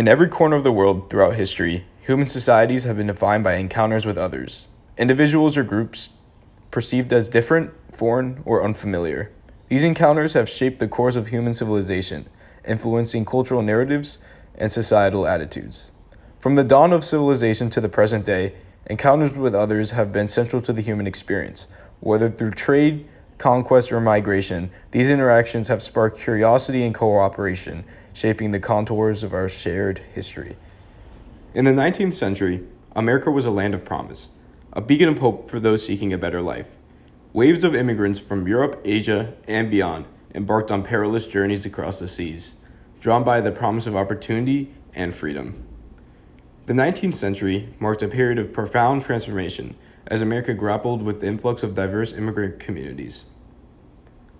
In every corner of the world throughout history, human societies have been defined by encounters with others, individuals or groups perceived as different, foreign, or unfamiliar. These encounters have shaped the course of human civilization, influencing cultural narratives and societal attitudes. From the dawn of civilization to the present day, encounters with others have been central to the human experience. Whether through trade, conquest, or migration, these interactions have sparked curiosity and cooperation, shaping the contours of our shared history. In the 19th century, America was a land of promise, a beacon of hope for those seeking a better life. Waves of immigrants from Europe, Asia, and beyond embarked on perilous journeys across the seas, drawn by the promise of opportunity and freedom. The 19th century marked a period of profound transformation as America grappled with the influx of diverse immigrant communities.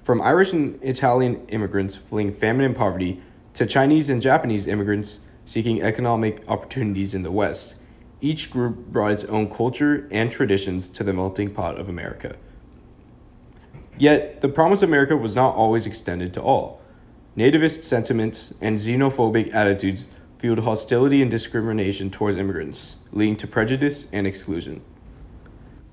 From Irish and Italian immigrants fleeing famine and poverty to Chinese and Japanese immigrants seeking economic opportunities in the West, each group brought its own culture and traditions to the melting pot of America. Yet, the promise of America was not always extended to all. Nativist sentiments and xenophobic attitudes fueled hostility and discrimination towards immigrants, leading to prejudice and exclusion.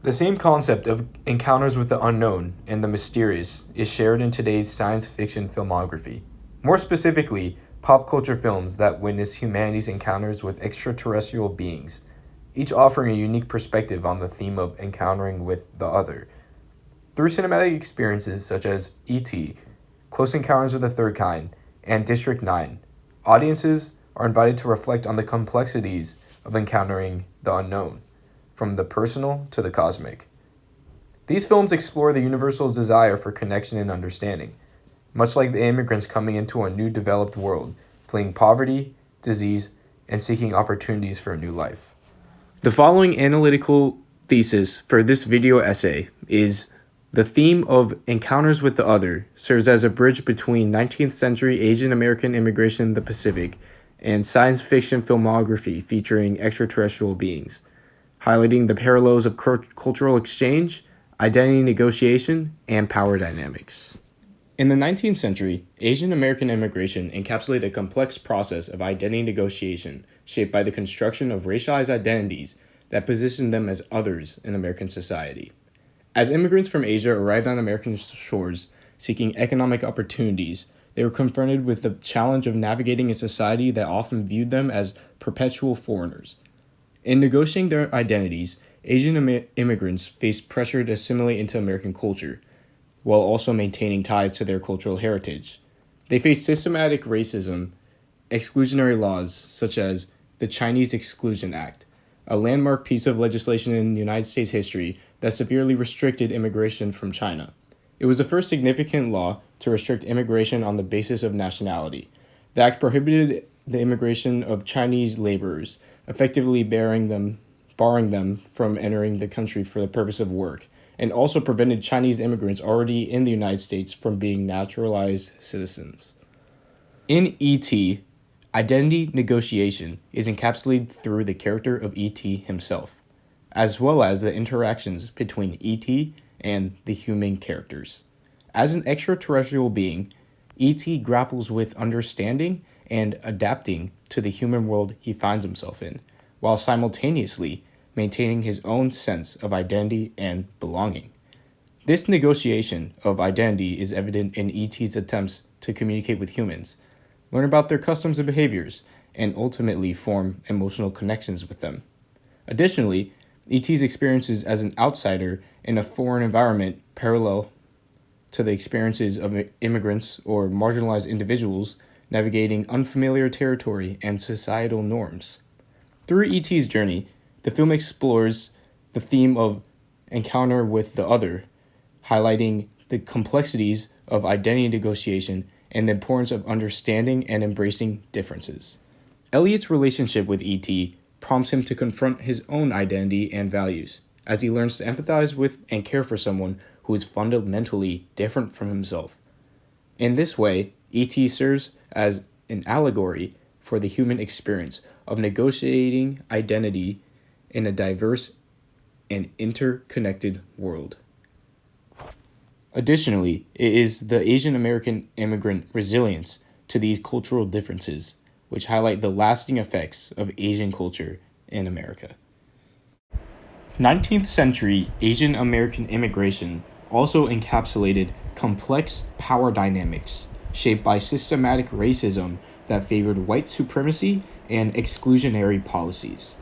The same concept of encounters with the unknown and the mysterious is shared in today's science fiction filmography. More specifically, pop culture films that witness humanity's encounters with extraterrestrial beings, each offering a unique perspective on the theme of encountering with the other. Through cinematic experiences such as E.T., Close Encounters of the Third Kind, and District 9, audiences are invited to reflect on the complexities of encountering the unknown, from the personal to the cosmic. These films explore the universal desire for connection and understanding, much like the immigrants coming into a new developed world, fleeing poverty, disease, and seeking opportunities for a new life. The following analytical thesis for this video essay is: the theme of encounters with the other serves as a bridge between 19th century Asian American immigration in the Pacific and science fiction filmography featuring extraterrestrial beings, highlighting the parallels of cultural exchange, identity negotiation, and power dynamics. In the 19th century, Asian American immigration encapsulated a complex process of identity negotiation shaped by the construction of racialized identities that positioned them as others in American society. As immigrants from Asia arrived on American shores seeking economic opportunities, they were confronted with the challenge of navigating a society that often viewed them as perpetual foreigners. In negotiating their identities, Asian immigrants faced pressure to assimilate into American culture, while also maintaining ties to their cultural heritage. They faced systematic racism, exclusionary laws such as the Chinese Exclusion Act, a landmark piece of legislation in United States history that severely restricted immigration from China. It was the first significant law to restrict immigration on the basis of nationality. The act prohibited the immigration of Chinese laborers, effectively barring them from entering the country for the purpose of work, and also prevented Chinese immigrants already in the United States from being naturalized citizens. In E.T., identity negotiation is encapsulated through the character of E.T. himself, as well as the interactions between E.T. and the human characters. As an extraterrestrial being, E.T. grapples with understanding and adapting to the human world he finds himself in, while simultaneously maintaining his own sense of identity and belonging. This negotiation of identity is evident in E.T.'s attempts to communicate with humans, learn about their customs and behaviors, and ultimately form emotional connections with them. Additionally, E.T.'s experiences as an outsider in a foreign environment parallel to the experiences of immigrants or marginalized individuals navigating unfamiliar territory and societal norms. Through E.T.'s journey, the film explores the theme of encounter with the other, highlighting the complexities of identity negotiation and the importance of understanding and embracing differences. Elliot's relationship with E.T. prompts him to confront his own identity and values, as he learns to empathize with and care for someone who is fundamentally different from himself. In this way, E.T. serves as an allegory for the human experience of negotiating identity in a diverse and interconnected world. Additionally, it is the Asian American immigrant resilience to these cultural differences, which highlight the lasting effects of Asian culture in America. 19th century Asian American immigration also encapsulated complex power dynamics shaped by systematic racism that favored white supremacy and exclusionary policies.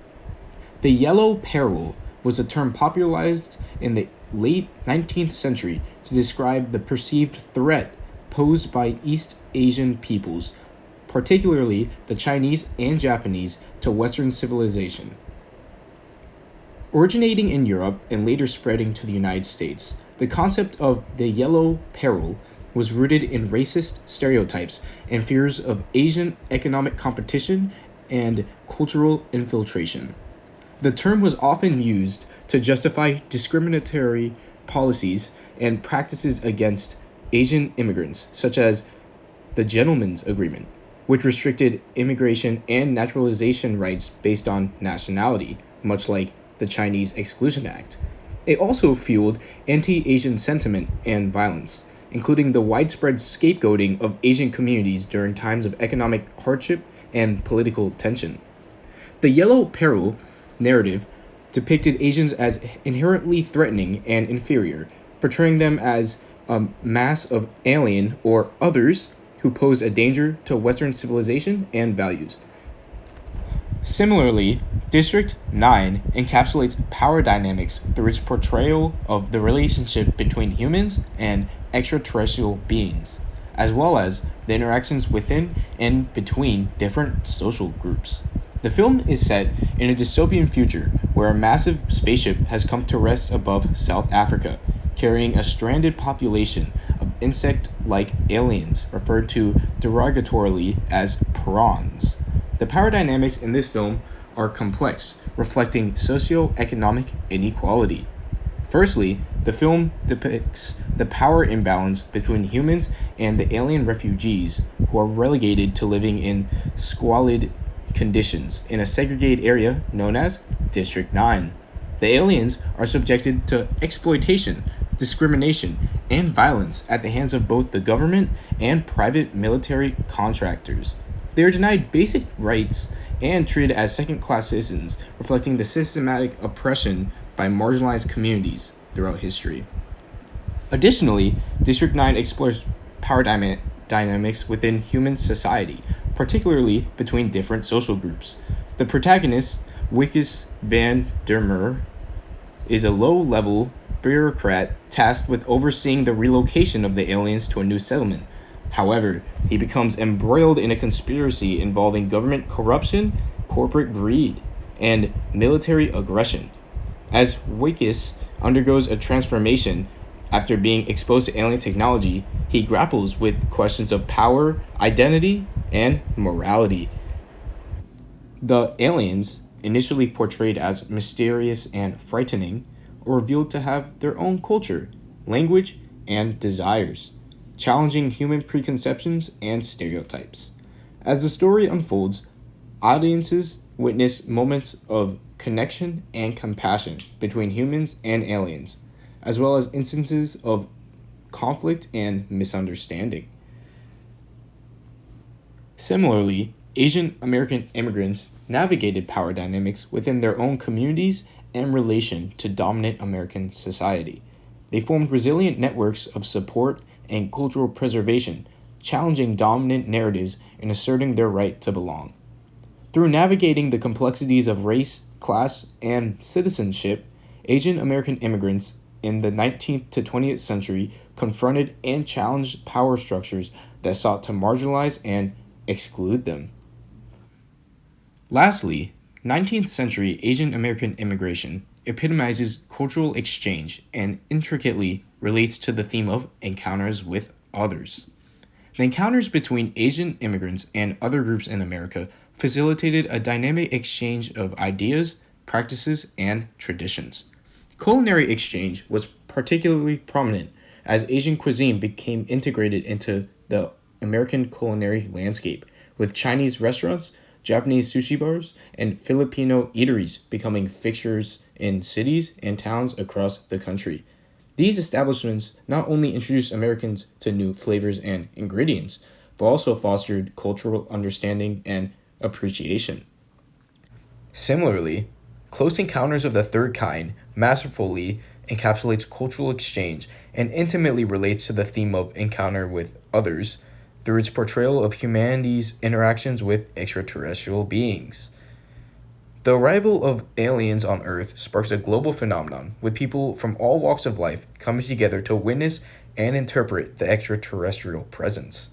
The Yellow Peril was a term popularized in the late 19th century to describe the perceived threat posed by East Asian peoples, particularly the Chinese and Japanese, to Western civilization. Originating in Europe and later spreading to the United States, the concept of the Yellow Peril was rooted in racist stereotypes and fears of Asian economic competition and cultural infiltration. The term was often used to justify discriminatory policies and practices against Asian immigrants, such as the Gentleman's Agreement, which restricted immigration and naturalization rights based on nationality, much like the Chinese Exclusion Act. It also fueled anti-Asian sentiment and violence, including the widespread scapegoating of Asian communities during times of economic hardship and political tension. The Yellow Peril narrative depicted Asians as inherently threatening and inferior, portraying them as a mass of alien or others who pose a danger to Western civilization and values. Similarly, District 9 encapsulates power dynamics through its portrayal of the relationship between humans and extraterrestrial beings, as well as the interactions within and between different social groups. The film is set in a dystopian future where a massive spaceship has come to rest above South Africa, carrying a stranded population of insect-like aliens referred to derogatorily as prawns. The power dynamics in this film are complex, reflecting socio-economic inequality. Firstly, the film depicts the power imbalance between humans and the alien refugees who are relegated to living in squalid conditions in a segregated area known as District 9. The aliens are subjected to exploitation, discrimination, and violence at the hands of both the government and private military contractors. They are denied basic rights and treated as second-class citizens, reflecting the systematic oppression by marginalized communities throughout history. Additionally, District 9 explores power dynamics within human society, particularly between different social groups. The protagonist, Wickes van der Meer, is a low-level bureaucrat tasked with overseeing the relocation of the aliens to a new settlement. However, he becomes embroiled in a conspiracy involving government corruption, corporate greed, and military aggression. As Wickes undergoes a transformation after being exposed to alien technology, he grapples with questions of power, identity, and morality. The aliens, initially portrayed as mysterious and frightening, are revealed to have their own culture, language, and desires, challenging human preconceptions and stereotypes. As the story unfolds, audiences witness moments of connection and compassion between humans and aliens, as well as instances of conflict and misunderstanding. Similarly, Asian American immigrants navigated power dynamics within their own communities and relation to dominant American society. They formed resilient networks of support and cultural preservation, challenging dominant narratives and asserting their right to belong. Through navigating the complexities of race, class, and citizenship, Asian American immigrants in the 19th to 20th century confronted and challenged power structures that sought to marginalize and exclude them. Lastly, 19th century Asian American immigration epitomizes cultural exchange and intricately relates to the theme of encounters with others. The encounters between Asian immigrants and other groups in America facilitated a dynamic exchange of ideas, practices, and traditions. Culinary exchange was particularly prominent as Asian cuisine became integrated into the American culinary landscape, with Chinese restaurants, Japanese sushi bars, and Filipino eateries becoming fixtures in cities and towns across the country. These establishments not only introduced Americans to new flavors and ingredients, but also fostered cultural understanding and appreciation. Similarly, Close Encounters of the Third Kind masterfully encapsulates cultural exchange and intimately relates to the theme of encounter with others through its portrayal of humanity's interactions with extraterrestrial beings. The arrival of aliens on Earth sparks a global phenomenon, with people from all walks of life coming together to witness and interpret the extraterrestrial presence.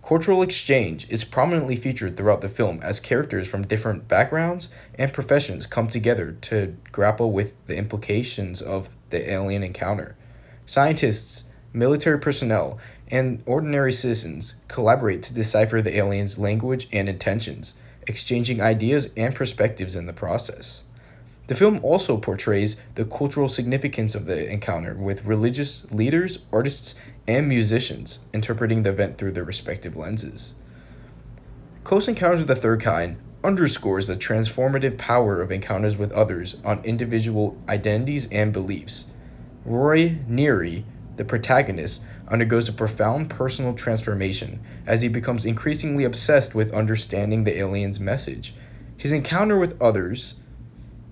Cultural exchange is prominently featured throughout the film as characters from different backgrounds and professions come together to grapple with the implications of the alien encounter. Scientists, military personnel, and ordinary citizens collaborate to decipher the aliens' language and intentions, exchanging ideas and perspectives in the process. The film also portrays the cultural significance of the encounter, with religious leaders, artists, and musicians interpreting the event through their respective lenses. Close Encounters of the Third Kind underscores the transformative power of encounters with others on individual identities and beliefs. Roy Neary, the protagonist, undergoes a profound personal transformation as he becomes increasingly obsessed with understanding the alien's message. His encounter with others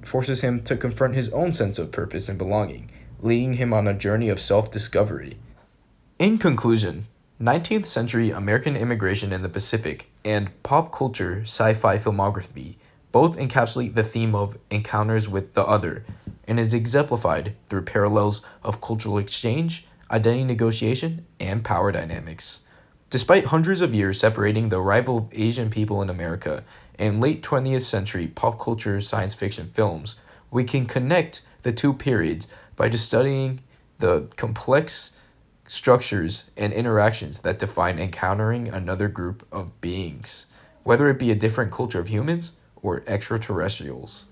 forces him to confront his own sense of purpose and belonging, leading him on a journey of self discovery. In conclusion, 19th century American immigration in the Pacific and pop culture sci fi filmography both encapsulate the theme of encounters with the other and is exemplified through parallels of cultural exchange, identity negotiation, and power dynamics. Despite hundreds of years separating the arrival of Asian people in America and late 20th century pop culture science fiction films, we can connect the two periods by just studying the complex structures and interactions that define encountering another group of beings, whether it be a different culture of humans or extraterrestrials.